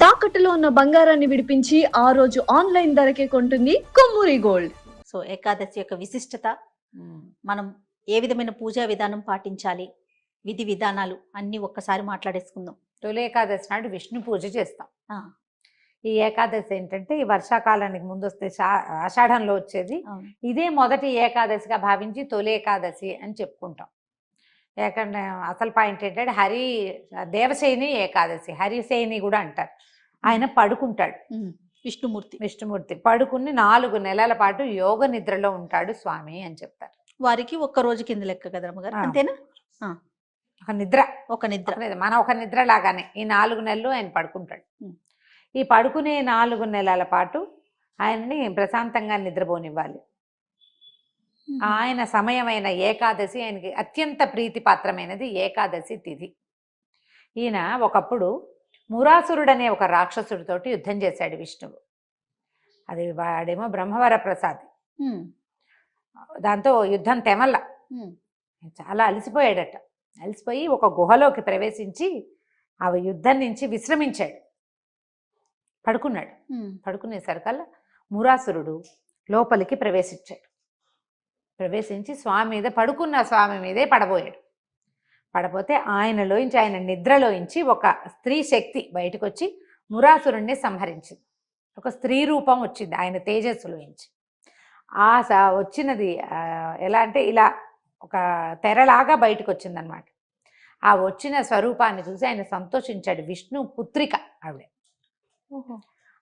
తాకట్టులో ఉన్న బంగారాన్ని విడిపించి ఆ రోజు ఆన్లైన్ ధరకే కొంటుంది కొమ్మూరి గోల్డ్. సో ఏకాదశి యొక్క విశిష్టత, మనం ఏ విధమైన పూజా విధానం పాటించాలి, విధి విధానాలు అన్నీ ఒక్కసారి మాట్లాడేసుకుందాం. తొలి ఏకాదశి నాడు విష్ణు పూజ చేస్తాం. ఆ, ఈ ఏకాదశి ఏంటంటే ఈ వర్షాకాలానికి ముందు వస్తే ఆషాఢంలో వచ్చేది. అవును. ఇదే మొదటి ఏకాదశిగా భావించి తొలి ఏకాదశి అని చెప్పుకుంటాం. ఏకంటే అసలు పాయింట్ ఏంటంటే దేవసేని ఏకాదశి, హరిసేని కూడా అంటారు. ఆయన పడుకుంటాడు, విష్ణుమూర్తి పడుకుని 4 నెలల పాటు యోగ నిద్రలో ఉంటాడు స్వామి అని చెప్తారు. వారికి ఒక్క రోజు కింద లెక్క కదా అమ్మగారు, అంతేనా? ఒక నిద్ర, ఒక నిద్ర, మన ఒక నిద్ర లాగానే ఈ 4 నెలలు ఆయన పడుకుంటాడు. ఈ పడుకునే 4 నెలల పాటు ఆయన్ని ప్రశాంతంగా నిద్రపోనివ్వాలి. ఆయన సమయమైన ఏకాదశి ఆయనకి అత్యంత ప్రీతిపాత్రమైనది ఏకాదశి తిథి. ఈయన ఒకప్పుడు మురాసురుడు అనే ఒక రాక్షసుడితోటి యుద్ధం చేశాడు విష్ణువు. అది వాడేమో బ్రహ్మవర ప్రసాద్. దాంతో యుద్ధం తెమల్ల, చాలా అలసిపోయాడట. అలసిపోయి ఒక గుహలోకి ప్రవేశించి ఆ యుద్ధం నుంచి విశ్రమించాడు, పడుకున్నాడు. పడుకునేసరికల్లా మురాసురుడు లోపలికి ప్రవేశించి స్వామి మీద, పడుకున్న స్వామి మీదే పడబోయాడు. పడపోతే ఆయన నిద్రలోంచి ఒక స్త్రీ శక్తి బయటకు వచ్చి మురాసురుణ్ణి సంహరించింది. ఒక స్త్రీ రూపం వచ్చింది ఆయన తేజస్సులోంచి. వచ్చినది ఎలా అంటే ఇలా ఒక తెరలాగా బయటకు వచ్చిందనమాట. ఆ వచ్చిన స్వరూపాన్ని చూసి ఆయన సంతోషించాడు. విష్ణు పుత్రిక ఆవిడ.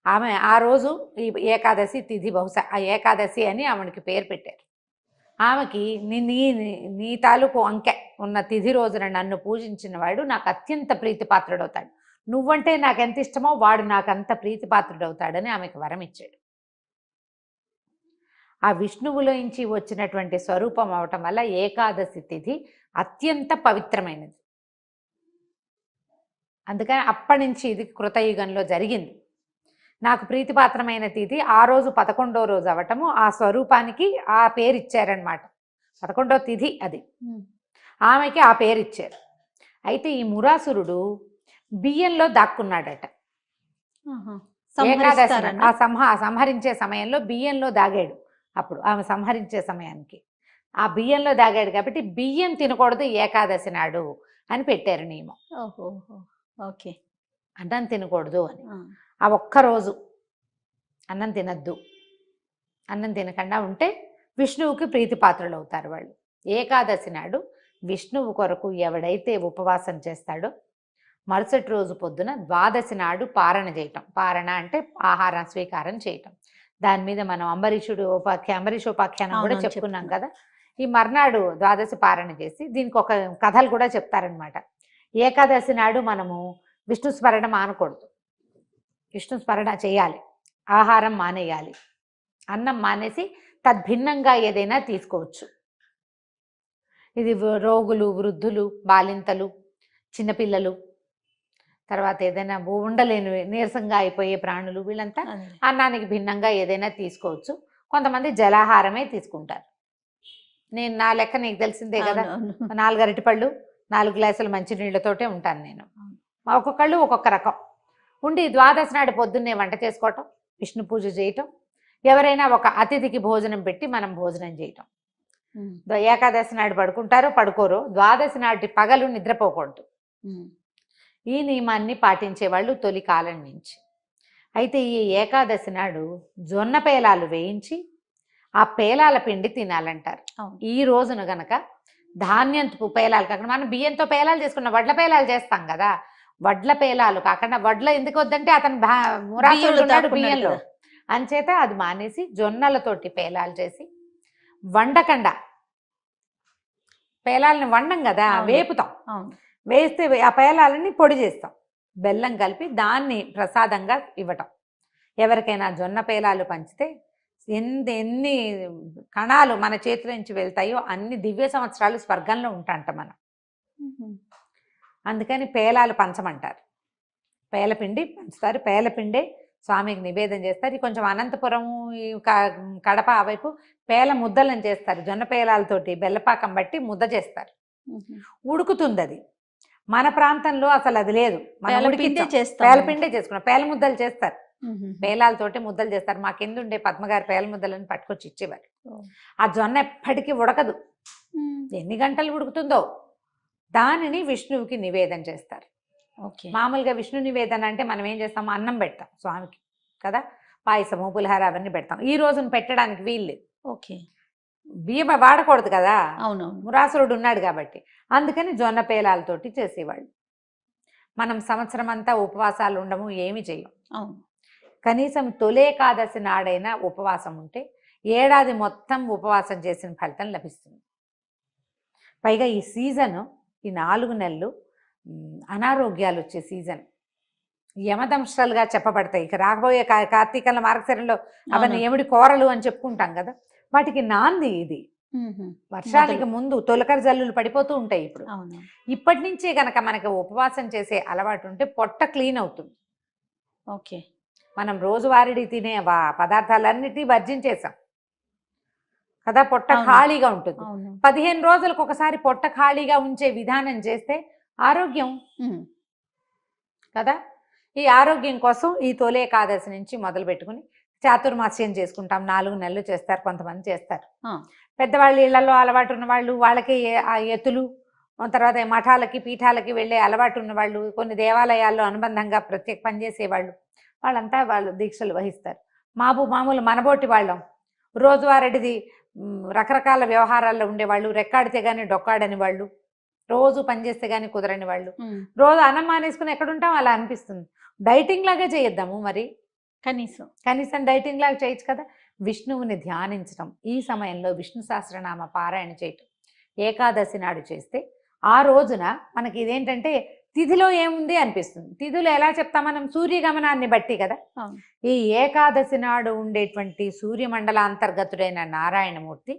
ఆమె ఆ రోజు ఈ ఏకాదశి తిథి, బహుశా ఆ ఏకాదశి అని ఆమెకి పేరు పెట్టారు. ఆమెకి నీ తాలూకు అంకె ఉన్న తిథి రోజున నన్ను పూజించిన వాడు నాకు అత్యంత ప్రీతిపాత్రుడవుతాడు, నువ్వంటే నాకు ఎంత ఇష్టమో వాడు నాకు అంత ప్రీతిపాత్రుడవుతాడని ఆమెకు వరం ఇచ్చాడు. ఆ విష్ణువులోంచి వచ్చినటువంటి స్వరూపం అవటం వల్ల ఏకాదశి తిథి అత్యంత పవిత్రమైనది. అందుకని అప్పటి నుంచి ఇది కృతయుగంలో జరిగింది. నాకు ప్రీతిపాత్రమైన తిథి ఆ రోజు 11వ రోజు అవటము, ఆ స్వరూపానికి ఆ పేరు ఇచ్చారనమాట. 11వ తిథి అది, ఆమెకి ఆ పేరు ఇచ్చారు. అయితే ఈ మురాసురుడు బియ్యంలో దాక్కున్నాడట. సంహరించే సమయంలో బియ్యంలో దాగాడు. అప్పుడు ఆమె సంహరించే సమయానికి ఆ బియ్యంలో దాగాడు కాబట్టి బియ్యం తినకూడదు ఏకాదశి నాడు అని పెట్టారు నియమం. ఓకే, అన్నం తినకూడదు అని. ఆ ఒక్కరోజు అన్నం తినద్దు. అన్నం తినకుండా ఉంటే విష్ణువుకి ప్రీతిపాత్రులు అవుతారు వాళ్ళు. ఏకాదశి నాడు విష్ణువు కొరకు ఎవడైతే ఉపవాసం చేస్తాడో మరుసటి రోజు పొద్దున ద్వాదశి నాడు పారణ చేయటం. పారణ అంటే ఆహారం స్వీకారం చేయటం. దాని మీద మనం అంబరీషోపాఖ్యానం కూడా చెప్పుకున్నాం కదా. ఈ మర్నాడు ద్వాదశి పారణ చేసి దీనికి ఒక కథలు కూడా చెప్తారనమాట. ఏకాదశి నాడు మనము విష్ణు స్మరణ మానకూడదు, విష్ణు స్మరణ చేయాలి, ఆహారం మానేయాలి, అన్నం మానేసి తద్భిన్నంగా ఏదైనా తీసుకోవచ్చు. ఇది రోగులు, వృద్ధులు, బాలింతలు, చిన్నపిల్లలు, తర్వాత ఏదైనా ఉండలేని నీరసంగా అయిపోయే ప్రాణులు, వీళ్ళంతా అన్నానికి భిన్నంగా ఏదైనా తీసుకోవచ్చు. కొంతమంది జలాహారమే తీసుకుంటారు. నేను నా లెక్క నీకు తెలిసిందే కదా, 4 అరటిపళ్ళు 4 గ్లాసుల మంచినీళ్ళతోటే ఉంటాను నేను. ఒక్కొక్కళ్ళు ఒక్కొక్క రకం ఉండి ద్వాదశి నాడు పొద్దున్నే వంట చేసుకోవటం, విష్ణు పూజ చేయటం, ఎవరైనా ఒక అతిథికి భోజనం పెట్టి మనం భోజనం చేయటం. ఏకాదశి నాడు పడుకుంటారో పడుకోరో, ద్వాదశి నాటి పగలు నిద్రపోకూడదు. ఈ నియమాన్ని పాటించేవాళ్ళు తొలి కాలం నుంచి. అయితే ఈ ఏకాదశి నాడు జొన్న పేలాలు వేయించి ఆ పేలాల పిండి తినాలంటారు. ఈ రోజున గనక ధాన్యంతో పేలాలు కాకుండా మనం బియ్యంతో పేలాలు చేసుకున్నాం, వడ్ల పేలాలు చేస్తాం కదా, వడ్ల పేలాలు కాకుండా, వడ్ల ఎందుకు వద్దంటే అతను మురాసురుడు బియ్యంలో, అంచేత అది మానేసి జొన్నలతోటి పేలాలు చేసి వండకండా, పేలాలని వండం కదా, వేపుతాం. వేస్తే ఆ పేలాలని పొడి చేస్తాం, బెల్లం కలిపి దాన్ని ప్రసాదంగా ఇవ్వటం. ఎవరికైనా జొన్న పేలాలు పంచితే ఎన్ని కణాలు మన చేతుల నుంచి వెళ్తాయో అన్ని దివ్య సంవత్సరాలు స్వర్గంలో ఉంటాంట మనం. అందుకని పేలాలు పంచమంటారు. పేలపిండి పంచుతారు, పేలపిండే స్వామికి నివేదన చేస్తారు. కొంచెం అనంతపురం, కడప ఆ వైపు పేల ముద్దలను చేస్తారు. జొన్న పేలాలతోటి బెల్లపాకం బట్టి ముద్ద చేస్తారు. ఉడుకుతుంది అది. మన ప్రాంతంలో అసలు అది లేదు. మనం పేలపిండే ఉడికించాం. చేస్తాం. పేలపిండే చేసుకున్నాం. పేల ముద్దలు చేస్తారు, మ్మ్. పేలాలతోటి ముద్దలు చేస్తారు. మా కింద ఉండే పద్మగారి పేల ముద్దలని పట్టుకొచ్చి ఇచ్చేవారు. ఓ. ఆ జొన్న ఎప్పటికీ ఉడకదు, మ్మ్. ఎన్ని గంటలు ఉడుకుతుందో. దానిని విష్ణువుకి నివేదన చేస్తారు. ఓకే. మామూలుగా విష్ణు నివేదన అంటే మనం ఏం చేస్తాము, అన్నం పెడతాం స్వామికి కదా, పాయసము పులిహార అవన్నీ పెడతాం. ఈ రోజున పెట్టడానికి వీల్లేదు, ఓకే. బియ్యం వాడకూడదు కదా, అవునవును. మురాసురుడు ఉన్నాడు కాబట్టి. అందుకని జొన్న పేలాలతోటి చేసేవాళ్ళు. మనం సంవత్సరం అంతా ఉపవాసాలు ఉండము, ఏమి చేయం. అవును. కనీసం తొలేకాదశి నాడైనా ఉపవాసం ఉంటే ఏడాది మొత్తం ఉపవాసం చేసిన ఫలితం లభిస్తుంది. పైగా ఈ సీజను, ఈ 4 నెలలు అనారోగ్యాలు వచ్చే సీజన్, యమదంశాలుగా చెప్పబడతాయి. ఇక రాబోయే కార్తీకంలో మార్గశిరంలో అవన్నీ అవును. యముడి కోరలు అని చెప్పుకుంటాం కదా, వాటికి నాంది ఇది. మ్మ్. వర్షానికి ముందు తొలకరి జల్లులు పడిపోతూ ఉంటాయి. ఇప్పుడు అవును. ఇప్పటి నుంచే గనక మనకి ఉపవాసం చేసే అలవాటు ఉంటే పొట్ట క్లీన్ అవుతుంది. ఓకే. మనం రోజువారీ తినే పదార్థాలన్నిటినీ వర్జించేసాం కదా, పొట్ట అవును. ఖాళీగా ఉంటుంది. అవును. 15 రోజులకు ఒకసారి పొట్ట ఖాళీగా ఉంచే విధానం చేస్తే ఆరోగ్యం మ్మ్. కదా. ఈ ఆరోగ్యం కోసం ఈ తొలి ఏకాదశి నుంచి మొదలు పెట్టుకుని చాతుర్మాస్యం చేసుకుంటాం. 4 నెలలు చేస్తారు, కొంతమంది చేస్తారు. ఆ. పెద్దవాళ్ళు ఇళ్లలో అలవాటు ఉన్న వాళ్ళు, వాళ్ళకి ఆ ఎత్తులు, తర్వాత మఠాలకి పీఠాలకి వెళ్ళే అలవాటు ఉన్న వాళ్ళు, కొన్ని దేవాలయాల్లో అనుబంధంగా ప్రత్యేక పనిచేసేవాళ్ళు, వాళ్ళంతా వాళ్ళు దీక్షలు వహిస్తారు. మామూలు మనబోటి వాళ్ళం, రోజువారీది రకరకాల వ్యవహారాల్లో ఉండేవాళ్ళు, రెక్కాడితే కానీ డొక్కాడని వాళ్ళు, రోజు పనిచేస్తే కానీ కుదరని వాళ్ళు, మ్మ్. రోజు అన్నం మానేసుకుని ఎక్కడుంటాం అలా అనిపిస్తుంది. డైటింగ్ లాగా చేయిద్దాము మరి, కనీసం డైటింగ్ లాగా చేయొచ్చు కదా. విష్ణువుని ధ్యానించడం, ఈ సమయంలో విష్ణు సహస్రనామ పారాయణ చేయటం ఏకాదశి నాడు చేస్తే ఆ రోజున మనకి ఇదేంటంటే తిథిలో ఏముంది అనిపిస్తుంది. తిథులు ఎలా చెప్తాం మనం, సూర్యగమనాన్ని బట్టి కదా. అవును. ఈ ఏకాదశి నాడు ఉండేటువంటి సూర్యమండల అంతర్గతుడైన నారాయణమూర్తి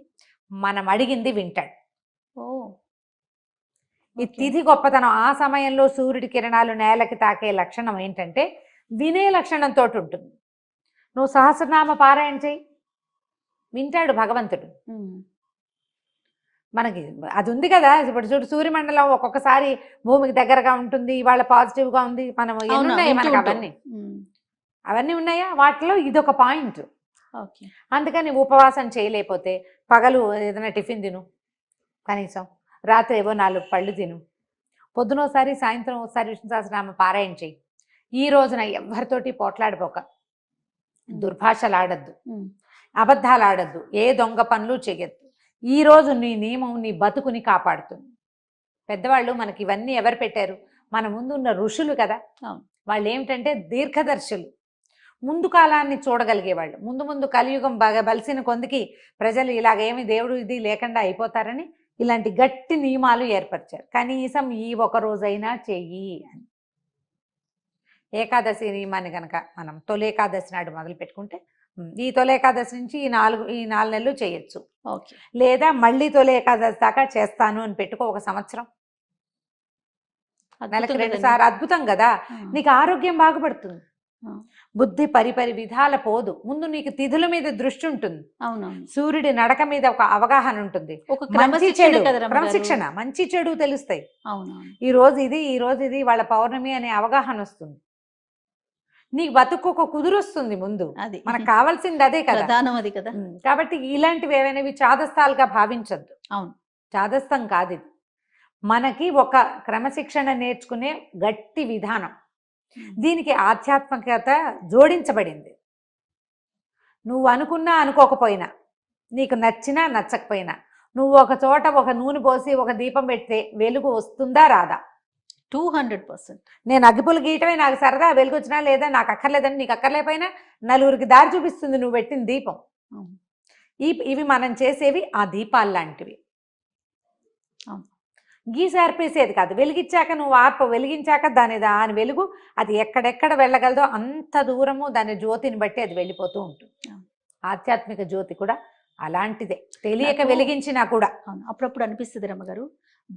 మనం అడిగింది వింటాడు. ఓ. ఈ ఓకే. తిథి గొప్పతనం. ఆ సమయంలో సూర్యుడి కిరణాలు నేలకి తాకే లక్షణం ఏంటంటే వినే లక్షణంతో ఉంటుంది. నువ్వు సహస్రనామ పారాయణ చేయి, వింటాడు భగవంతుడు. మ్మ్. మనకి అది ఉంది కదా. ఇప్పుడు చూడు, సూర్యమండలం ఒక్కొక్కసారి భూమికి దగ్గరగా ఉంటుంది, ఇవాళ పాజిటివ్గా ఉంది, మనం అవునా? ఎన్నున్నాయి వింటూ మనకు ఉంటాం. అవన్నీ మ్మ్. అవన్నీ ఉన్నాయా, వాటిలో ఇదొక పాయింట్. ఓకే. అందుకని ఉపవాసం చేయలేకపోతే పగలు ఏదైనా టిఫిన్ తిను, కనీసం రాత్రి ఏవో 4 పళ్ళు తిను, పొద్దునోసారి సాయంత్రం ఒకసారి విష్ణు సహస్రనామ పారాయణ చేయి. ఈ రోజున ఎవరితోటి పోట్లాడిపోక, దుర్భాషలు ఆడద్దు, మ్మ్. అబద్ధాలు ఆడద్దు, ఏ దొంగ పనులు చేయొద్దు. ఈరోజు నీ నియమం నీ బతుకుని కాపాడుతుంది. పెద్దవాళ్ళు మనకి ఇవన్నీ ఎవరు పెట్టారు, మన ముందు ఉన్న ఋషులు కదా. అవును. వాళ్ళు ఏమిటంటే దీర్ఘదర్శులు, ముందు కాలాన్ని చూడగలిగేవాళ్ళు. ముందు కలియుగం బాగా బలిసిన కొందికి ప్రజలు ఇలాగేమి దేవుడు ఇది లేకుండా అయిపోతారని ఇలాంటి గట్టి నియమాలు ఏర్పరిచారు. కనీసం ఈ ఒక రోజైనా చెయ్యి అని. ఏకాదశి నియమాన్ని కనుక మనం తొలి ఏకాదశి నాడు మొదలు పెట్టుకుంటే ఈ తొలి ఏకాదశి నుంచి ఈ 4 నెలలు చేయొచ్చు. ఓకే. లేదా మళ్ళీ తొలి ఏకాదశి దాకా చేస్తాను అని పెట్టుకో, ఒక సంవత్సరం, నెలకి 2 సార్లు. అద్భుతం కదా. నీకు ఆరోగ్యం బాగుపడుతుంది, బుద్ధి పరిపరి విధాల పోదు. ముందు నీకు తిథుల మీద దృష్టి ఉంటుంది, అవునవును. సూర్యుడి నడక మీద ఒక అవగాహన ఉంటుంది, ఒక మంచి చెడు క్రమశిక్షణ. మంచి చెడు తెలుస్తాయి. అవునవును. ఈ రోజు ఇది వాళ్ళ పౌర్ణమి అనే అవగాహన వస్తుంది. నీకు బతుకు కుదురొస్తుంది. ముందు అది మనకు కావాల్సింది అదే కదా, ప్రధానం అది కదా. కాబట్టి ఇలాంటివి ఏవైనవి చాదస్తాలుగా భావించద్దు. అవును. చాదస్తం కాదు ఇది, మనకి ఒక క్రమశిక్షణ నేర్చుకునే గట్టి విధానం. దీనికి ఆధ్యాత్మికత జోడించబడింది. నువ్వు అనుకున్నా అనుకోకపోయినా, నీకు నచ్చినా నచ్చకపోయినా, నువ్వు ఒక చోట ఒక నూనె పోసి ఒక దీపం పెడితే వెలుగు వస్తుందా రాదా? 200%. నేను అగ్గిపులు గీయటమే నాకు సరదా, వెలుగు వచ్చినా లేదా నాకు అక్కర్లేదని, నీకు అక్కర్లేకపోయినా నలుగురికి దారి చూపిస్తుంది నువ్వు పెట్టిన దీపం. ఇవి మనం చేసేవి ఆ దీపాలు లాంటివి. గీసి ఆర్పేసేది కాదు, వెలిగించాక నువ్వు వెలిగించాక దాని వెలుగు అది ఎక్కడెక్కడ వెళ్ళగలదో అంత దూరము దాని జ్యోతిని బట్టి అది వెళ్ళిపోతూ ఉంటుంది. ఆధ్యాత్మిక జ్యోతి కూడా అలాంటిదే, తెలియక వెలిగించినా కూడా. అవును. అప్పుడప్పుడు అనిపిస్తుంది రమ్మగారు,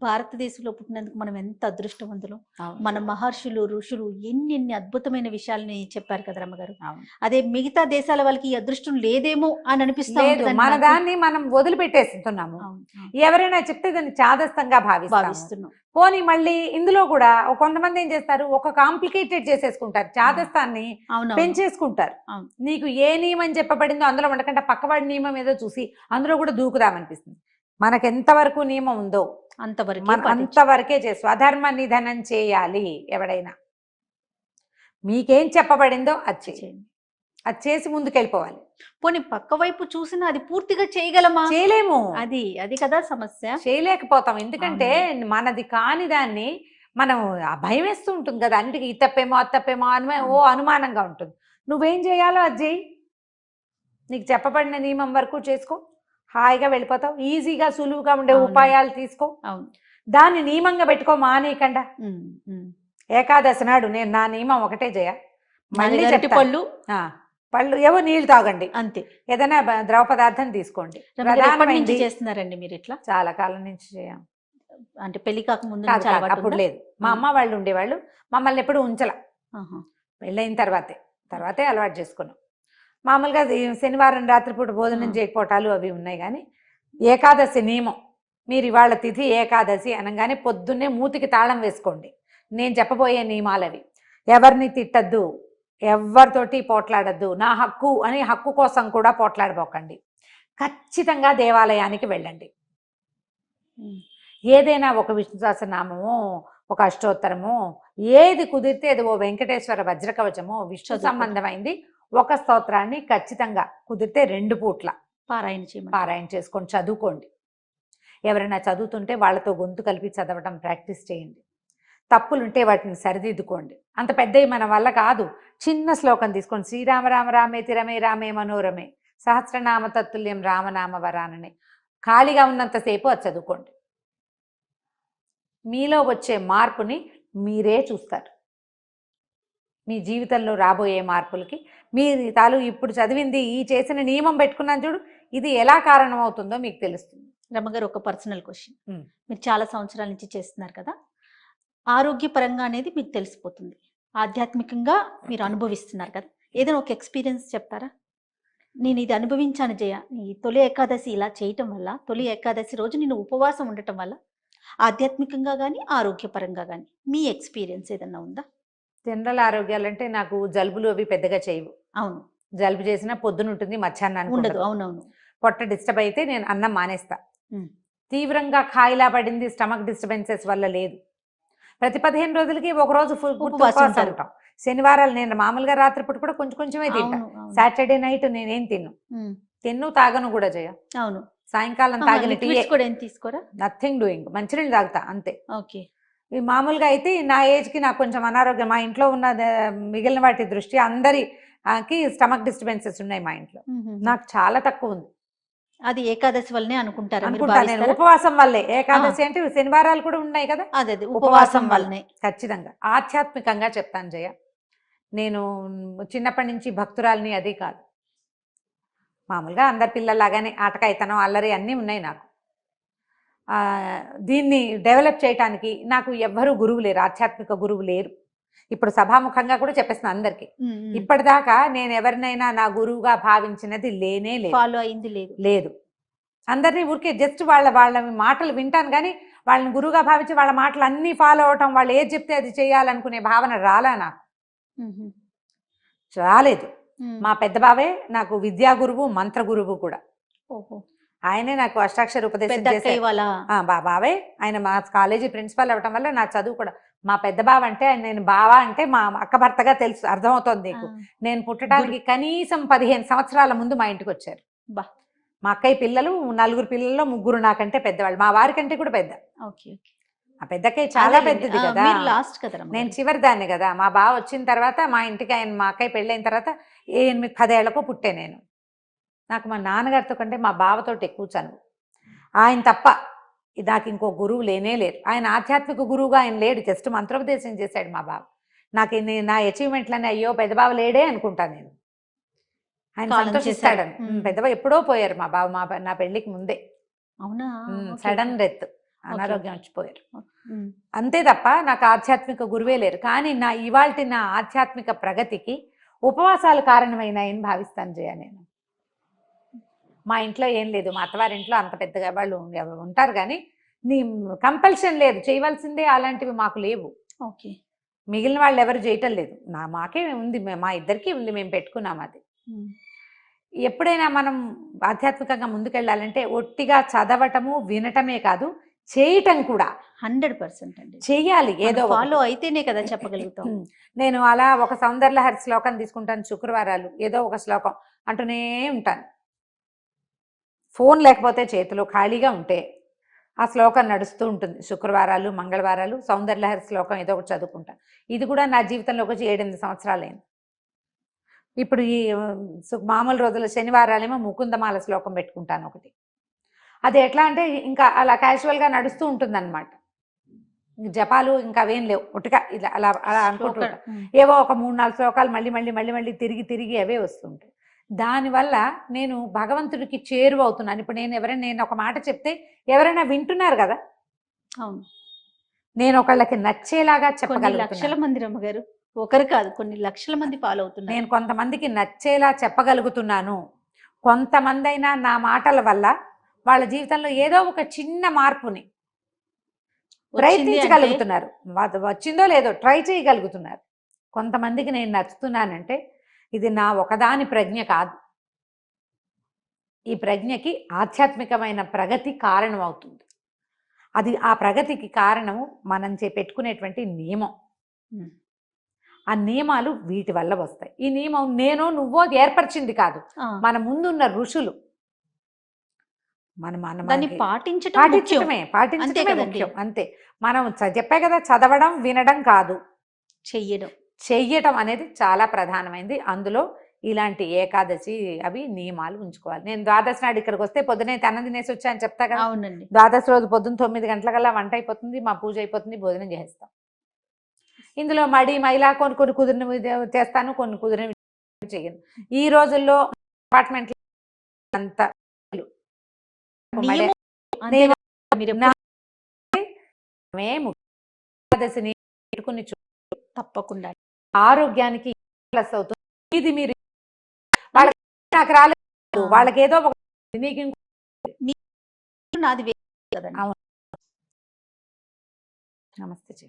భారతదేశంలో పుట్టినందుకు మనం ఎంత అదృష్టవంతులు. అవును. మన మహర్షులు ఋషులు ఎన్ని అద్భుతమైన విషయాల్ని చెప్పారు కదా రమ్మగారు. అవును. అదే మిగతా దేశాల వాళ్ళకి ఈ అదృష్టం లేదేమో అని అనిపిస్తా లేదు, ఉంటుందండి మన నాకు. దాన్ని మనం వదిలిపెట్టేస్తున్నాము. అవును, అవును. ఎవరైనా చెప్తే దాన్ని చాదస్తంగా భావిస్తాము. భావిస్తున్నాం. పోనీ మళ్ళీ ఇందులో కూడా కొంతమంది ఏం చేస్తారు, ఒక కాంప్లికేటెడ్ చేసేసుకుంటారు, చాదస్తాన్ని అవును, పెంచేసుకుంటారు. అవును. నీకు ఏ నియమం చెప్పబడిందో అందులో ఉండకుండా పక్కవాడి నియమం ఏదో చూసి అందులో కూడా దూకుదామనిపిస్తుంది. మనకు ఎంతవరకు నియమం ఉందో అంతవరకు మన అంతవరకే చేసు. స్వధర్మ నిధనం చేయాలి. ఎవడైనా మీకేం చెప్పబడిందో అది చేయండి, అది చేసి ముందుకెళ్ళిపోవాలి. పోనీ పక్క వైపు చూసినా అది పూర్తిగా చేయగలమా? చేయలేము. అది కదా సమస్య. చేయలేకపోతాం. ఎందుకంటే మనది కాని దాన్ని మనం ఆ భయం వేస్తూ ఉంటుంది కదా, అన్నిటికీ ఈ తప్పేమో అది తప్పేమో ఓ అనుమానంగా ఉంటుంది. నువ్వేం చేయాలో అది చేయి, నీకు చెప్పబడిన నియమం వరకు చేసుకో, హాయిగా వెళ్ళిపోతావు. ఈజీగా సులువుగా ఉండే ఉపాయాలు తీసుకో, దాన్ని నియమంగా పెట్టుకో, మానేయకుండా. ఏకాదశి నాడు నేను నా నియమం ఒకటే చేయ, మళ్ళీ పళ్ళు పళ్ళు ఏవో నీళ్లు తాగండి అంతే, ఏదైనా ద్రవ పదార్థం తీసుకోండి. చేస్తున్నారండి మీరు ఇట్లా? చాలా కాలం నుంచి చేయం. అంటే పెళ్లి కాకముందు అప్పుడు లేదు, మా అమ్మ వాళ్ళు ఉండేవాళ్ళు, మమ్మల్ని ఎప్పుడు ఉంచల. పెళ్ళైన తర్వాతే అలవాటు చేసుకున్నాం. మామూలుగా శనివారం రాత్రిపూట భోజనం చేయకపోవటాలు అవి ఉన్నాయి. కానీ ఏకాదశి నియమం, మీరు ఇవాళ తిథి ఏకాదశి అనగానే పొద్దున్నే మూతికి తాళం వేసుకోండి. నేను చెప్పబోయే నియమాలు అవి. ఎవరిని తిట్టద్దు, ఎవరితోటి పోట్లాడద్దు, నా హక్కు అని హక్కు కోసం కూడా పోట్లాడబోకండి. ఖచ్చితంగా దేవాలయానికి వెళ్ళండి. ఏదైనా ఒక విష్ణు సహస్రనామమో, ఒక అష్టోత్తరమో, ఏది కుదిరితే అది, ఓ వెంకటేశ్వర వజ్రకవచమో, విష్ణు సంబంధమైంది ఒక స్తోత్రాన్ని ఖచ్చితంగా కుదిరితే 2 పూట్ల పారాయణ చేసుకొని చదువుకోండి. ఎవరైనా చదువుతుంటే వాళ్ళతో గొంతు కలిపి చదవడం ప్రాక్టీస్ చేయండి. తప్పులుంటే వాటిని సరిదిద్దుకోండి. అంత పెద్దవి మన వల్ల కాదు, చిన్న శ్లోకం తీసుకోండి. శ్రీరామ రామ రామేతి రమే రామే మనోరమే సహస్రనామ తత్తుల్యం రామనామ వరాననే ఖాళీగా ఉన్నంతసేపు అది చదువుకోండి. మీలో వచ్చే మార్పుని మీరే చూస్తారు. మీ జీవితంలో రాబోయే మార్పులకి మీరు ఇప్పుడు చదివింది, ఈ చేసిన నియమం పెట్టుకున్నాను చూడు, ఇది ఎలా కారణం అవుతుందో మీకు తెలుస్తుంది. రమ్మగారు, ఒక పర్సనల్ క్వశ్చన్. మీరు చాలా సంవత్సరాల నుంచి చేస్తున్నారు కదా, ఆరోగ్యపరంగా అనేది మీకు తెలిసిపోతుంది, ఆధ్యాత్మికంగా మీరు అనుభవిస్తున్నారు కదా, ఏదైనా ఒక ఎక్స్పీరియన్స్ చెప్తారా? నేను ఇది అనుభవించాను జయ, ఈ తొలి ఏకాదశి ఇలా చేయటం వల్ల, తొలి ఏకాదశి రోజు నేను ఉపవాసం ఉండటం వల్ల ఆధ్యాత్మికంగా కానీ ఆరోగ్యపరంగా కానీ మీ ఎక్స్పీరియన్స్ ఏదన్నా ఉందా? జనరల్ ఆరోగ్యాలు అంటే నాకు జలుబులు అవి పెద్దగా చేయవు. అవును, జలుబు చేసినా పొద్దున ఉంటుంది, మధ్యాహ్నానికి ఉండదు. అవునవును. పొట్ట డిస్టర్బ్ అయితే నేను అన్నం మానేస్తా. తీవ్రంగా ఖాయిలా పడింది, స్టమక్ డిస్టర్బెన్సెస్ వల్ల లేదు. ప్రతి 15 రోజులకి ఒకరోజు ఉపవాసం ఉంటాం. శనివారాలు నేను మామూలుగా రాత్రిపూట కూడా కొంచెమే తింటా. సాటర్డే నైట్ నేనేం తిన్ను తాగను కూడా చేయ. అవును, సాయంకాలం తాగిన టీ తీసుకోరా? నథింగ్ డూయింగ్, మంచినీళ్ళు తాగుతా అంతే. ఓకే. ఈ మామూలుగా అయితే నా ఏజ్కి నాకు కొంచెం అనారోగ్యం, మా ఇంట్లో ఉన్న మిగిలిన వాటి దృష్టి అందరికి స్టమక్ డిస్టర్బెన్సెస్ ఉన్నాయి మా ఇంట్లో, నాకు చాలా తక్కువ ఉంది. అది ఏకాదశి వల్లనే అనుకుంటారా? నేను ఉపవాసం వల్లే. ఏకాదశి అంటే శనివారాలు కూడా ఉన్నాయి కదా, అదే ఉపవాసం వల్లనే. ఖచ్చితంగా ఆధ్యాత్మికంగా చెప్తాను జయ, నేను చిన్నప్పటి నుంచి భక్తురాలిని అది కాదు. మామూలుగా అందరి పిల్లలాగానే ఆటకాయితనం, అల్లరి అన్నీ ఉన్నాయి నాకు. దీన్ని డెవలప్ చేయటానికి నాకు ఎవ్వరూ గురువు లేరు, ఆధ్యాత్మిక గురువు లేరు. ఇప్పుడు సభాముఖంగా కూడా చెప్పేస్తున్నాను అందరికి, ఇప్పటిదాకా నేను ఎవరినైనా నా గురువుగా భావించినది లేనే లేదు, ఫాలో అయింది లేదు. అందరినీ ఊరికే జస్ట్ వాళ్ళ మాటలు వింటాను కానీ వాళ్ళని గురువుగా భావించి వాళ్ళ మాటలు అన్నీ ఫాలో అవటం, వాళ్ళు ఏది చెప్తే అది చేయాలనుకునే భావన రాలా నాకు, రాలేదు. మా పెద్ద బావే నాకు విద్యా గురువు, మంత్ర గురువు కూడా. ఆయనే నాకు అష్టాక్షర ఉపదేశం చేసే బావే. ఆయన మా కాలేజీ ప్రిన్సిపల్ అవ్వటం వల్ల నా చదువు కూడా, మా పెద్ద బావ అంటే నేను బావా అంటే మా అక్క భర్తగా తెలుసు, అర్థమవుతోంది నీకు. నేను పుట్టడానికి కనీసం 15 సంవత్సరాల ముందు మా ఇంటికి వచ్చారు. మా అక్కయ్య పిల్లలు 4 పిల్లల్లో 3 నాకంటే పెద్దవాళ్ళు, మా వారి కంటే కూడా పెద్ద. ఆ పెద్దక్కయ్య చాలా పెద్దది కదా, నేను చివరి దాన్ని కదా. మా బావ వచ్చిన తర్వాత మా ఇంటికి మా అక్కయ్య పెళ్ళైన తర్వాత 8-10 ఏళ్లకో పుట్టే నేను. నాకు మా నాన్నగారితో కంటే మా బావతోటి ఎక్కువ చనువు. ఆయన తప్ప నాకు ఇంకో గురువు లేనే లేరు. ఆయన ఆధ్యాత్మిక గురువుగా ఆయన లేడు, జస్ట్ మంత్రోపదేశం చేశాడు మా బావ. నాకు నా అచీవ్మెంట్లన్నీ అయ్యో పెద్దబావ లేడే అనుకుంటాను నేను. ఆయన సంతోషిస్తాడని. పెద్దబావ ఎప్పుడో పోయారు మా బావ, నా పెళ్లికి ముందే. అవునా? Sudden death. అనారోగ్యం వచ్చిపోయారు. ఉమ్. అంతే తప్ప నాకు ఆధ్యాత్మిక గురువే లేరు. కానీ నా ఆధ్యాత్మిక ప్రగతికి ఉపవాసాలు కారణమైనాయని భావిస్తాను జయ. నేను మా ఇంట్లో ఏం లేదు, మా అత్తవారింట్లో అంత పెద్దగా వాళ్ళు ఎవరు ఉంటారు కానీ నీ కంపల్షన్ లేదు, చేయవలసిందే అలాంటివి మాకు లేవు. ఓకే. మిగిలిన వాళ్ళు ఎవరు చేయటం లేదు, మాకే ఉంది, మా ఇద్దరికి ఉంది, మేము పెట్టుకున్నాం అది. ఉమ్. ఎప్పుడైనా మనం ఆధ్యాత్మికంగా ముందుకెళ్ళాలంటే ఒట్టిగా చదవటము వినటమే కాదు, చేయటం కూడా 100% అండి. చెయ్యాలి. ఏదో ఫాలో అయితేనే కదా చెప్పగలుగుతాం. నేను అలా ఒక సౌందర్యలహరి శ్లోకం తీసుకుంటాను, శుక్రవారాలు ఏదో ఒక శ్లోకం అంటూనే ఉంటాను. ఫోన్ లేకపోతే చేతిలో ఖాళీగా ఉంటే ఆ శ్లోకం నడుస్తూ ఉంటుంది. శుక్రవారాలు మంగళవారాలు సౌందర్యలహరి శ్లోకం ఏదో ఒకటి చదువుకుంటాను. ఇది కూడా నా జీవితంలోకి వచ్చి 7-8 సంవత్సరాలైంది. ఇప్పుడు ఈ మామూలు రోజుల శనివారాలేమో ముకుందమాల శ్లోకం పెట్టుకుంటాను ఒకటి. అది ఎట్లా అంటే ఇంకా అలా క్యాజువల్గా నడుస్తూ ఉంటుంది అనమాట. జపాలు ఇంకా అవేం లేవు, ఒట్టుగా ఇలా అలా అలా అనుకుంటుంటాం. ఏవో ఒక 3-4 శ్లోకాలు మళ్ళీ మళ్ళీ మళ్ళీ మళ్ళీ తిరిగి తిరిగి అవే వస్తుంటాయి. దానివల్ల నేను భగవంతుడికి చేరువవుతున్నాను. ఇప్పుడు నేను ఒక మాట చెప్తే ఎవరైనా వింటున్నారు కదా. అవును. నేను ఒకళ్ళకి నచ్చేలాగా కొన్ని చెప్పగలుగుతున్నాను. లక్షల మంది రమ్మగారు, ఒకరు కాదు కొన్ని లక్షల మంది ఫాలో అవుతున్నారు. నేను కొంతమందికి నచ్చేలా చెప్పగలుగుతున్నాను. కొంతమంది అయినా నా మాటల వల్ల వాళ్ళ జీవితంలో ఏదో ఒక చిన్న మార్పుని ప్రయత్నించగలుగుతున్నారు. వచ్చిందో లేదో ట్రై చేయగలుగుతున్నారు. కొంతమందికి నేను నచ్చుతున్నానంటే ఇది నా ఒకదాని ప్రజ్ఞ కాదు, ఈ ప్రజ్ఞకి ఆధ్యాత్మికమైన ప్రగతి కారణం అవుతుంది. అది ఆ ప్రగతికి కారణము మనం పెట్టుకునేటువంటి నియమం. ఆ నియమాలు వీటి వల్ల వస్తాయి. ఈ నియమం నువ్వో ఏర్పరిచింది కాదు, మన ముందున్న ఋషులు. దాన్ని పాటించటమే ముఖ్యం. అంతే. మనం చెప్పే కదా, చదవడం వినడం కాదు, చెయ్యడం అనేది చాలా ప్రధానమైంది. అందులో ఇలాంటి ఏకాదశి అవి నియమాలు ఉంచుకోవాలి. నేను ద్వాదశి నాడు ఇక్కడికి వస్తే పొద్దునే అన్నం తినేసి వచ్చా అని చెప్తా కదా. అవునండి. ద్వాదశి రోజు పొద్దున్న 9 గంటలకల్లా వంట అయిపోతుంది, మా పూజ అయిపోతుంది, భోజనం చేస్తాం. ఇందులో మైలా కొన్ని కుదిరిన చేస్తాను, కొన్ని కుదిరిన చేయను. ఈ రోజుల్లో అపార్ట్మెంట్ అంత తప్పకుండా ఆరోగ్యానికి ప్లస్ అవుతుంది. ఇది మీరు వాళ్ళకి నాకు రాలేదు, వాళ్ళకి ఏదో నాది. అవును. నమస్తే.